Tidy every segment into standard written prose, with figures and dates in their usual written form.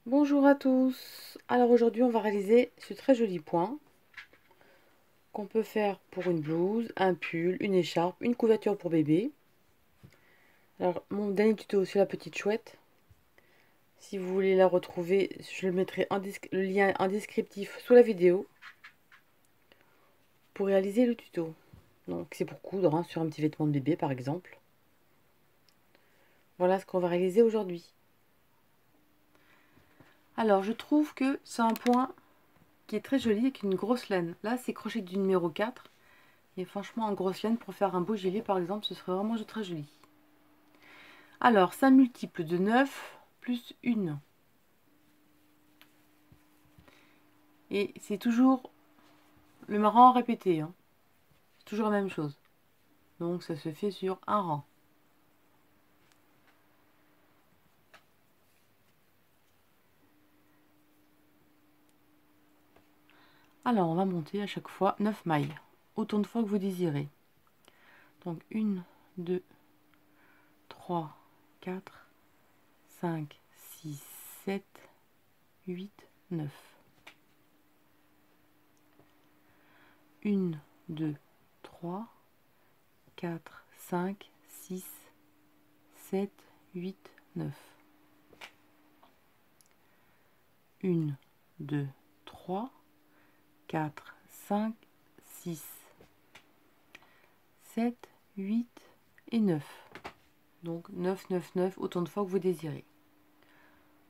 Bonjour à tous. Alors aujourd'hui on va réaliser ce très joli point qu'on peut faire pour une blouse, un pull, une écharpe, une couverture pour bébé. Alors mon dernier tuto sur la petite chouette. Si vous voulez la retrouver, je le mettrai le lien en descriptif sous la vidéo pour réaliser le tuto. Donc c'est pour coudre sur un petit vêtement de bébé par exemple. Voilà ce qu'on va réaliser aujourd'hui. Alors je trouve que c'est un point qui est très joli avec une grosse laine. Là c'est crochet du numéro 4. Et franchement en grosse laine pour faire un beau gilet par exemple, ce serait vraiment très joli. Alors 5 multiples de 9 plus 1. Et c'est toujours le rang répété. C'est toujours la même chose. Donc ça se fait sur un rang. Alors on va monter à chaque fois 9 mailles. Autant de fois que vous désirez. Donc 1, 2, 3, 4, 5, 6, 7, 8, 9. 1, 2, 3, 4, 5, 6, 7, 8, 9. 1, 2, 3, 4, 5, 6, 7, 8 et 9. Donc 9, 9, 9, autant de fois que vous désirez.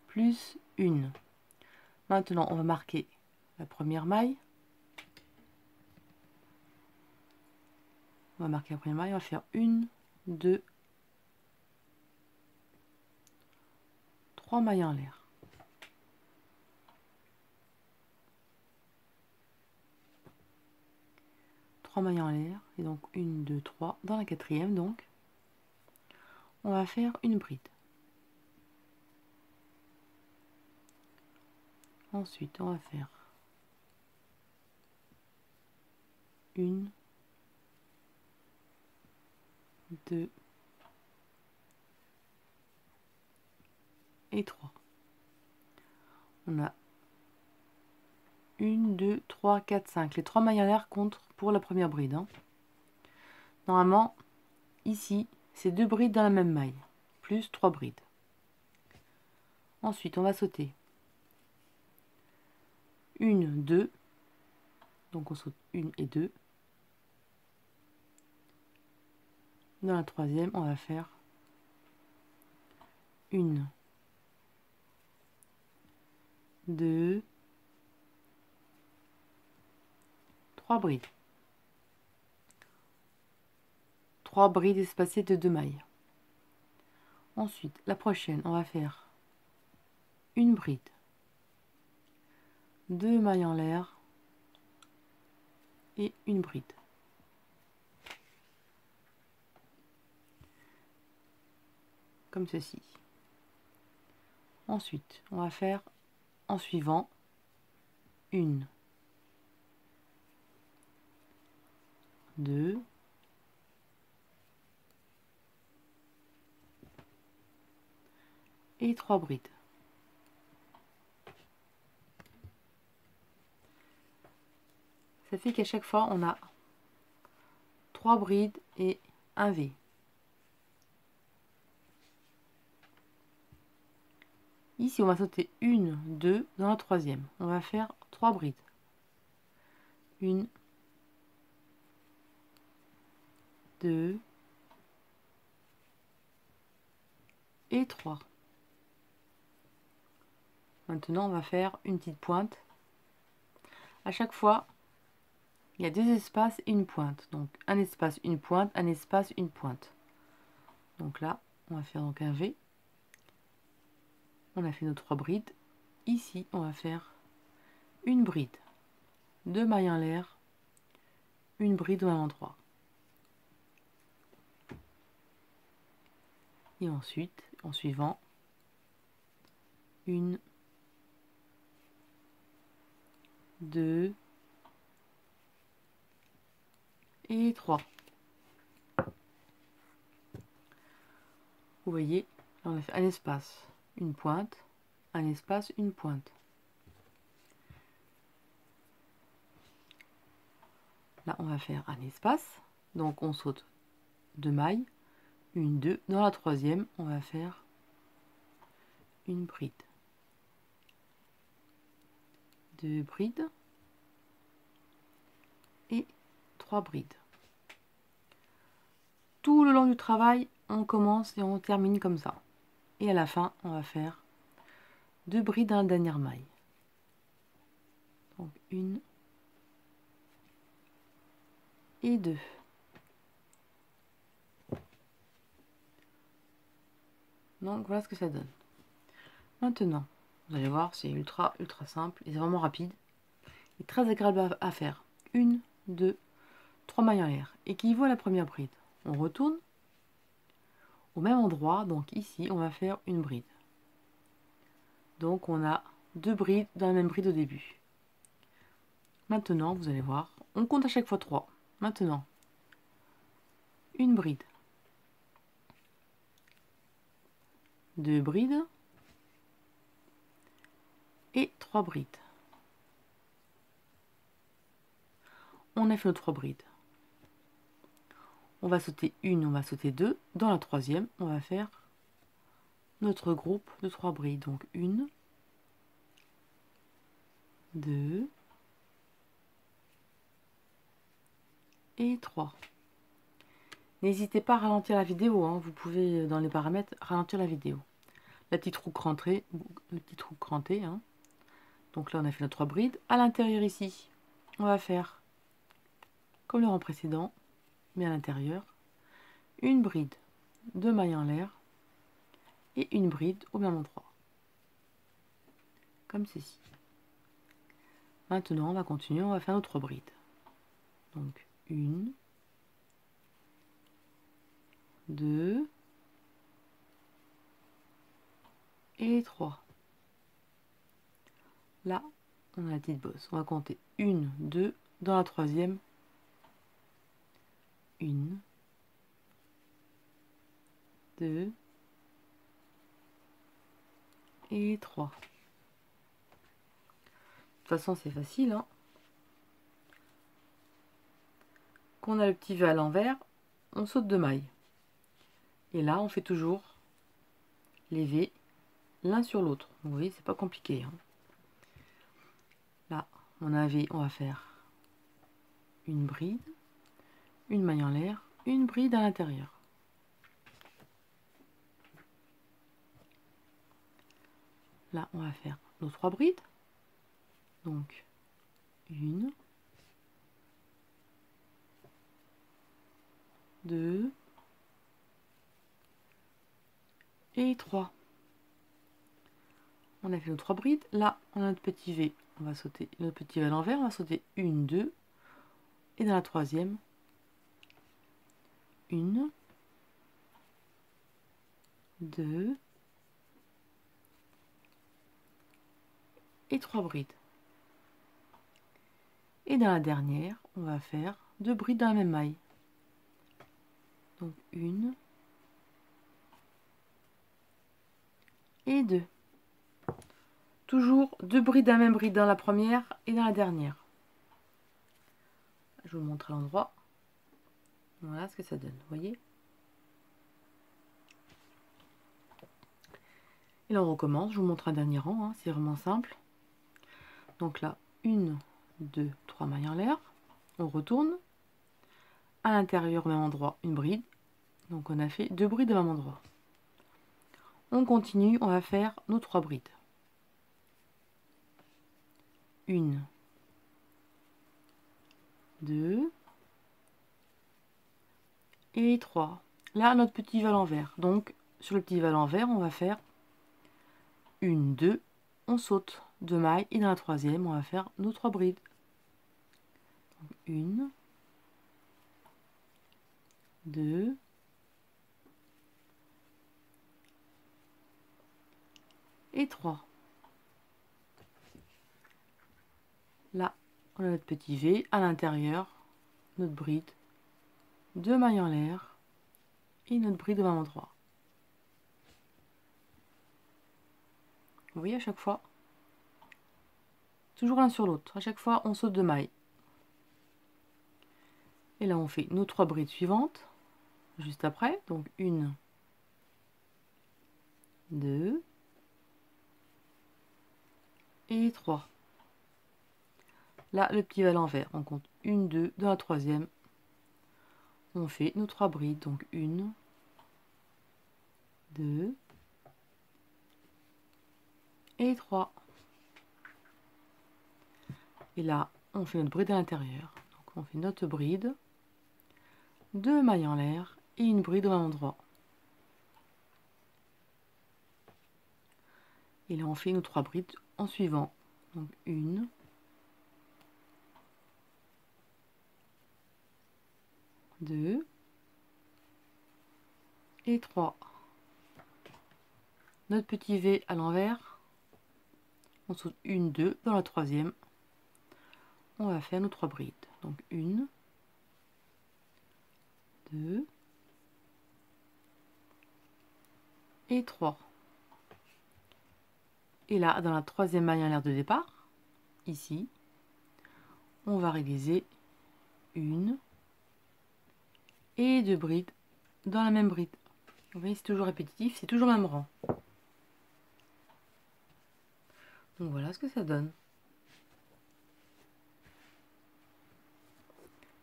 Plus 1. Maintenant, on va marquer la première maille. On va marquer la première maille, on va faire 1, 2, 3 mailles en l'air. Mailles en l'air, et donc 1, 2, 3. Dans la quatrième, donc, on va faire une bride. Ensuite, on va faire 1, 2 et 3. On a 1, 2, 3, 4, 5. Les 3 mailles en l'air comptent pour la première bride. Normalement, ici, c'est 2 brides dans la même maille, plus 3 brides. Ensuite, on va sauter 1, 2. Donc on saute 1 et 2. Dans la troisième, on va faire 1, 2, 3 brides. 3 brides espacées de 2 mailles. Ensuite, la prochaine, on va faire une bride, 2 mailles en l'air et une bride. Comme ceci. Ensuite, on va faire en suivant 1, 2, et 3 brides. Ça fait qu'à chaque fois, on a 3 brides et un V. Ici, on va sauter 1, 2 dans la troisième. On va faire 3 brides. 1, 2 et 3. Maintenant, on va faire une petite pointe. À chaque fois, il y a 2 espaces et une pointe. Donc, un espace, une pointe, un espace, une pointe. Donc là, on va faire donc un V. On a fait nos 3 brides. Ici, on va faire une bride, 2 mailles en l'air, une bride au même endroit. Et ensuite, en suivant, 1, 2 et 3. Vous voyez, on a fait un espace, une pointe, un espace, une pointe. Là, on va faire un espace, donc on saute 2 mailles, une, 2. Dans la troisième, on va faire une bride. 2 brides et 3 brides. Tout le long du travail, on commence et on termine comme ça. Et à la fin, on va faire 2 brides dans la dernière maille. Donc 1 et 2. Donc voilà ce que ça donne. Maintenant, vous allez voir, c'est ultra simple et c'est vraiment rapide et très agréable à faire. 1, 2, 3 mailles en l'air et qui vaut la première bride. On retourne au même endroit, donc ici on va faire une bride. Donc on a 2 brides dans la même bride au début. Maintenant, vous allez voir, on compte à chaque fois 3. Maintenant, une bride, 2 brides et 3 brides. On a fait nos 3 brides. On va sauter une, on va sauter 2. Dans la troisième, on va faire notre groupe de 3 brides. Donc 1, 2 et 3. N'hésitez pas à ralentir la vidéo, hein. Vous pouvez dans les paramètres ralentir la vidéo. La petite roue crantée, le petit trou cranté. Hein. Donc là on a fait nos 3 brides. À l'intérieur ici, on va faire comme le rang précédent, mais à l'intérieur, une bride, 2 mailles en l'air et une bride au même endroit. Comme ceci. Maintenant on va continuer, on va faire nos 3 brides. Donc 1, 2 et 3. Là, on a la petite bosse. On va compter 1, 2, dans la troisième, 1, 2 et 3. De toute façon, c'est facile. Hein. Quand on a le petit V à l'envers, on saute 2 mailles. Et là, on fait toujours les V l'un sur l'autre. Vous voyez, c'est pas compliqué. Hein. Là, on a un V, on va faire une bride, une maille en l'air, une bride à l'intérieur. Là, on va faire nos 3 brides. Donc, 1, 2 et 3. On a fait nos 3 brides. Là, on a notre petit V. On va sauter notre petit V à l'envers. On va sauter 1, 2. Et dans la troisième, 1, 2 et 3 brides. Et dans la dernière, on va faire 2 brides dans la même maille. Donc 1 et 2. Toujours 2 brides dans la même bride dans la première et dans la dernière. Je vous montre à l'endroit. Voilà ce que ça donne, vous voyez. Et là on recommence, je vous montre un dernier rang, hein, c'est vraiment simple. Donc là, 1, 2, 3 mailles en l'air. On retourne. À l'intérieur, au même endroit, une bride. Donc on a fait 2 brides au même endroit. On continue, on va faire nos 3 brides. 1, 2 et 3. Là, notre petit V à l'envers. Donc, sur le petit V à l'envers, on va faire 1, 2, on saute 2 mailles et dans la troisième, on va faire nos 3 brides. Donc, 1, 2 et 3. Là, on a notre petit V à l'intérieur, notre bride, 2 mailles en l'air et notre bride au même endroit. Vous voyez, à chaque fois, toujours l'un sur l'autre. À chaque fois, on saute 2 mailles. Et là, on fait nos 3 brides suivantes, juste après. Donc, 1, 2 et 3. Là, le petit va à l'envers. On compte 1, 2, dans la troisième. On fait nos 3 brides. Donc, 1, 2 et 3. Et là, on fait notre bride à l'intérieur. Donc, on fait notre bride, 2 mailles en l'air et une bride au même endroit. Et là, on fait nos 3 brides en suivant. Donc, 1, 2 et 3. Notre petit V à l'envers. On saute 1, 2 dans la troisième. On va faire nos 3 brides. Donc, 1, 2 et 3. Et là, dans la troisième maille en l'air de départ, ici, on va réaliser 1 et 2 brides dans la même bride. Vous voyez, c'est toujours répétitif, c'est toujours le même rang. Donc voilà ce que ça donne.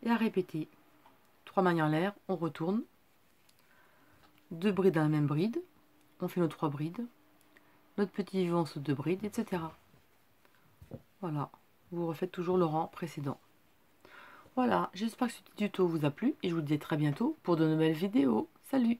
Et à répéter. 3 mailles en l'air, on retourne. 2 brides dans la même bride. On fait nos 3 brides. Notre petit V, on saute 2 brides, etc. Voilà, vous refaites toujours le rang précédent. Voilà, j'espère que ce petit tuto vous a plu et je vous dis à très bientôt pour de nouvelles vidéos. Salut!